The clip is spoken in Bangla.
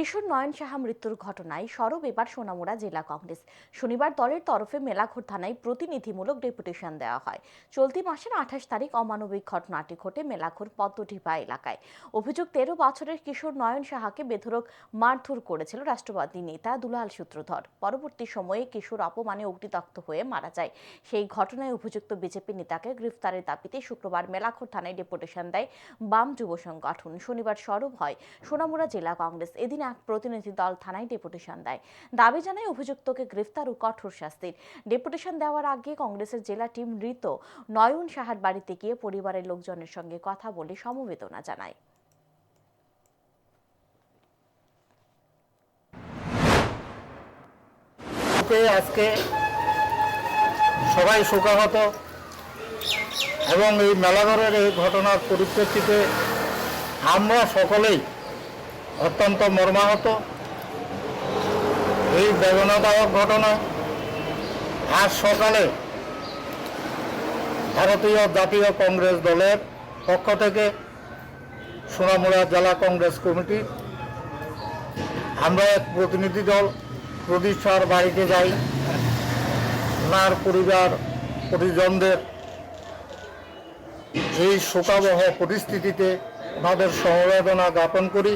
কিশোর নয়ন সাহা মৃত্যুর ঘটনায় সরব এবার সোনামুড়া জেলা কংগ্রেস। শনিবার দলের তরফে মেলাঘর থানায় প্রতিনিধিমূলক ডেপুটেশন দেওয়া হয়। চলতি মাসের 28 তারিখ অমানবিক ঘটনাটি ঘটে মেলাঘর পদ্মটিপা এলাকায়। অভিযোগ 13 বছরের কিশোর নয়ন সাহাকে বেধড়ক মারধর করেছিল রাষ্ট্রবাদী নেতা দুলাল সূত্রধর। পরবর্তী সময়ে কিশোর অপমানে অগ্নিদগ্ধ হয়ে মারা যায়। সেই ঘটনায় অভিযুক্ত বিজেপি নেতাকে গ্রেফতারের দাবিতে শুক্রবার মেলাঘর থানায় ডেপুটেশন দেয় বাম যুব সংগঠন। শনিবার সরব হয় সোনামুড়া জেলা কংগ্রেস। এদিন এক প্রতিনিধি দল থানায় ডেপুটেশন দেয়, দাবি জানায় অভিযুক্তকে গ্রেফতার ও কঠোর শাস্তির। ডেপুটেশন দেওয়ার আগে কংগ্রেসের জেলা টিম মৃত নয়ন সাহার বাড়িতে গিয়ে পরিবারের লোকজনের সঙ্গে কথা বলে সমবেদনা জানায়। আজকে সবাই শোকাহত এবং এই মেলাঘরের এই ঘটনার পরিপ্রেক্ষিতে আমরা সকলেই অত্যন্ত মর্মাহত। এই বেদনাদায়ক ঘটনা আজ সকালে ভারতীয় জাতীয় কংগ্রেস দলের পক্ষ থেকে সোনামুড়া জেলা কংগ্রেস কমিটি আমরা এক প্রতিনিধি দল প্রদীপ স্যার বাড়িতে যাই, ওনার পরিজনদের এই শোকাবহ পরিস্থিতিতে ওনাদের সমবেদনা জ্ঞাপন করি।